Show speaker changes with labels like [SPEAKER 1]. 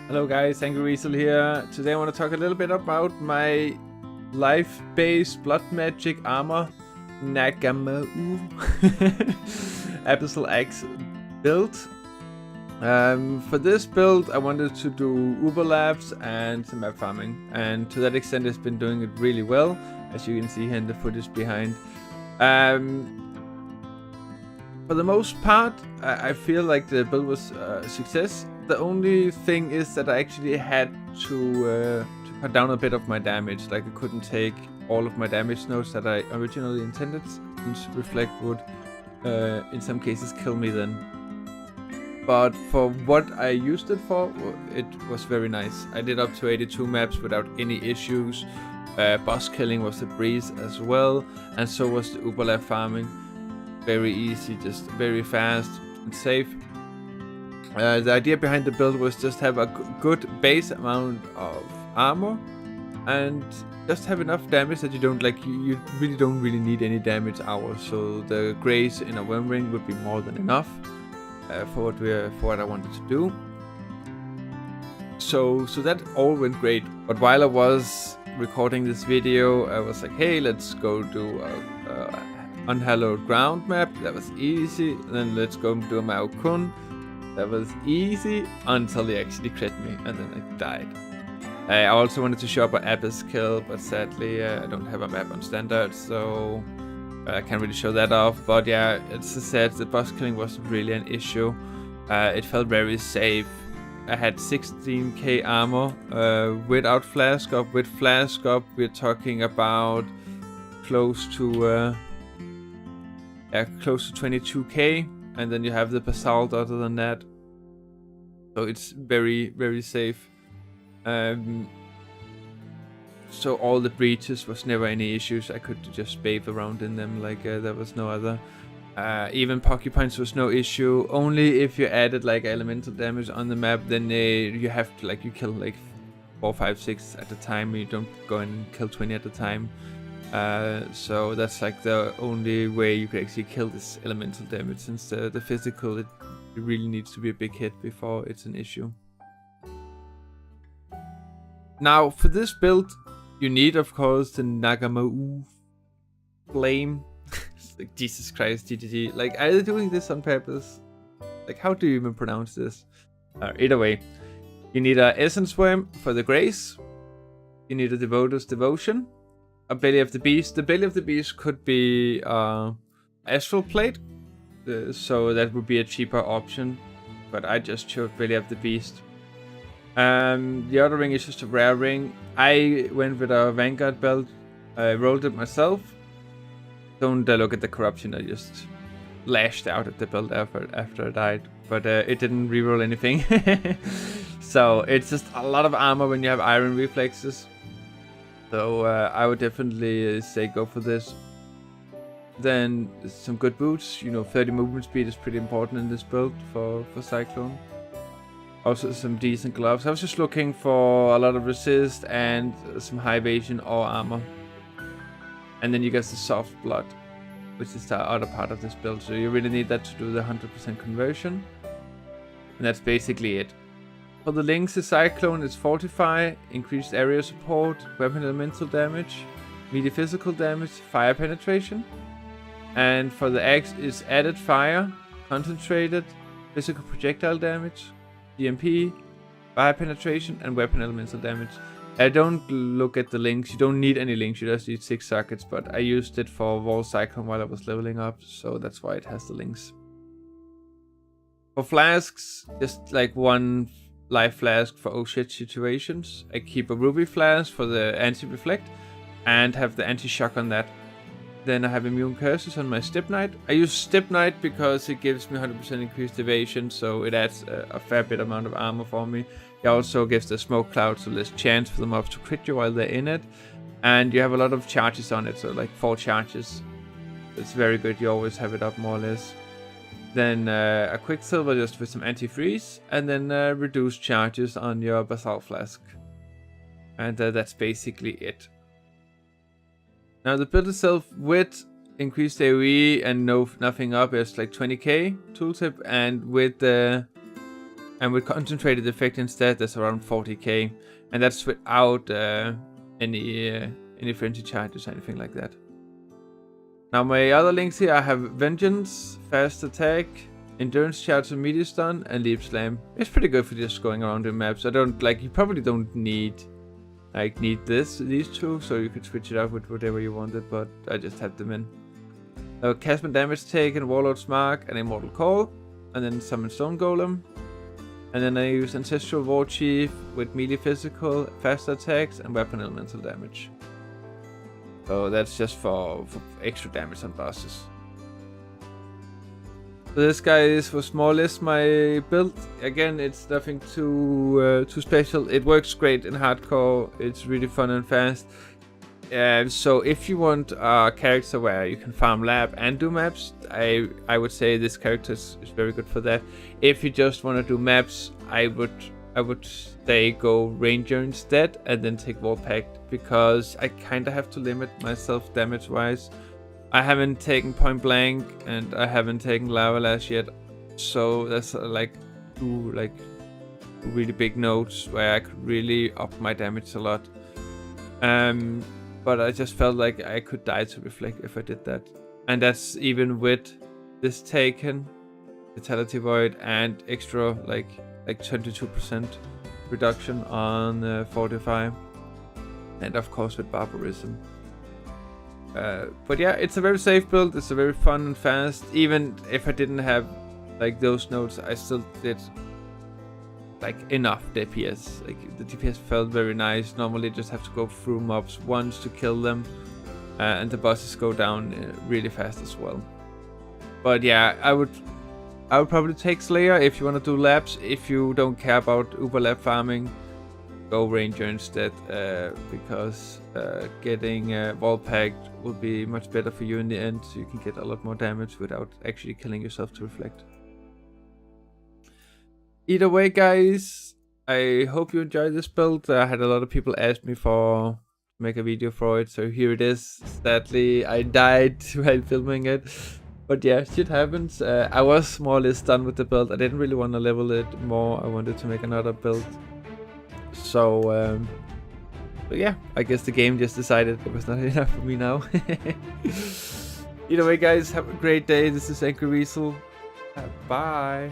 [SPEAKER 1] Hello guys, Angryweasel here. Today I want to talk a little bit about my life-based blood magic armor Nagamau XLII build. For this build I wanted to do Uber labs and some map farming, and to that extent it's been doing it really well, as you can see here in the footage behind. For the most part, I feel like the build was a success. The only thing is that I actually had to cut down a bit of my damage. Like, I couldn't take all of my damage nodes that I originally intended, since Reflect would in some cases kill me then. But for what I used it for, it was very nice. I did up to 82 maps without any issues. Boss killing was a breeze as well, and so was the Uber lab farming. Very easy, just very fast and safe. The idea behind the build was just have a good base amount of armor and just have enough damage that you don't you really don't need any damage hours. So the grace in a worm ring would be more than enough for what I wanted to do. So that all went great. But while I was recording this video, I was like, hey, let's go do a unhallowed ground map. That was easy. And then let's go do a Maokun. That was easy until they actually crit me, and then I died. I also wanted to show up an Abyss kill, but sadly I don't have a map on standard, so I can't really show that off. But yeah, as I said, the boss killing wasn't really an issue. It felt very safe. I had 16k armor without Flask up. With Flask up, we're talking about close to 22k. And then you have the basalt other than that. So it's very, very safe. So all the breaches was never any issues. I could just bathe around in them like there was no other. Even porcupines was no issue. Only if you added like elemental damage on the map, then you have to you kill like 4, 5, 6 at a time. You don't go and kill 20 at a time. So that's like the only way you could actually kill this elemental damage, since the physical, it really needs to be a big hit before it's an issue. Now for this build you need of course the Nagamau flame. Like, Jesus Christ, GGG. Like, are they doing this on purpose? Like, how do you even pronounce this? Either way, you need a essence worm for the grace. You need a devoter's devotion. A belly of the beast. The belly of the beast could be astral plate, so that would be a cheaper option, but I just chose belly of the beast. The other ring is just a rare ring. I went with a vanguard belt. I rolled it myself. Don't look at the corruption. I just lashed out at the belt after I died, but it didn't reroll anything. So it's just a lot of armor when you have iron reflexes. So I would definitely say go for this. Then some good boots. 30 movement speed is pretty important in this build for Cyclone. Also some decent gloves. I was just looking for a lot of resist and some high evasion or armor. And then you get the soft blood, which is the other part of this build. So you really need that to do the 100% conversion. And that's basically it. For the links, the Cyclone is Fortify, increased area support, weapon elemental damage, melee physical damage, fire penetration. And for the Axe is added fire, concentrated, physical projectile damage, EMP, fire penetration, and weapon elemental damage. I don't look at the links. You don't need any links, you just need 6 sockets, but I used it for Wall Cyclone while I was leveling up, so that's why it has the links. For flasks, just like one life flask for oh shit situations. I keep a ruby flask for the anti-reflect and have the anti-shock on that. Then I have immune curses on my Step Knight. I use Step Knight because it gives me 100% increased evasion, so it adds a fair bit amount of armor for me. It also gives the smoke cloud, so there's chance for the mobs to crit you while they're in it. And you have a lot of charges on it, so like 4 charges. It's very good, you always have it up more or less. Then a Quicksilver just with some anti-freeze, and then reduced charges on your Basalt Flask. And that's basically it. Now the build itself with increased AoE and nothing up is like 20k tooltip, and with the And with concentrated effect instead, that's around 40k, and that's without any frenzy charges or anything like that. Now my other links here, I have Vengeance, Fast Attack, Endurance Charge and Media Stun, and Leap Slam. It's pretty good for just going around the maps. I don't like, you probably don't need these two, so you could switch it out with whatever you wanted, but I just had them in. Castman Damage Taken, Warlord's Mark, and Immortal Call, and then Summon Stone Golem. And then I use Ancestral War Chief with melee physical, fast attacks, and weapon elemental damage. So that's just for extra damage on bosses. So this guy is for more or less my build. Again, it's nothing too special. It works great in hardcore. It's really fun and fast. So if you want a character where you can farm lab and do maps, I would say this character is very good for that. If you just want to do maps, I would say go Ranger instead and then take War Pact, because I kind of have to limit myself damage wise. I haven't taken Point Blank and I haven't taken Lava Lash yet, so that's like two really big nodes where I could really up my damage a lot. But I just felt like I could die to Reflect if I did that. And that's even with this taken, Vitality Void, and extra like 22% reduction on Fortify. And of course with Barbarism. But yeah, it's a very safe build, it's a very fun and fast. Even if I didn't have like those nodes, I still did like enough DPS. Like the DPS felt very nice. Normally just have to go through mobs once to kill them, and the bosses go down really fast as well. But yeah, I would probably take Slayer if you want to do labs. If you don't care about Uber lab farming, go Ranger instead, because getting Wall Pact will be much better for you in the end, so you can get a lot more damage without actually killing yourself to Reflect. Either way, guys, I hope you enjoyed this build. I had a lot of people ask me to make a video for it, so here it is. Sadly, I died while filming it. But yeah, shit happens. I was more or less done with the build. I didn't really want to level it more. I wanted to make another build. So, but yeah, I guess the game just decided it was not enough for me now. Either way, guys, have a great day. This is Angryweasel. Bye.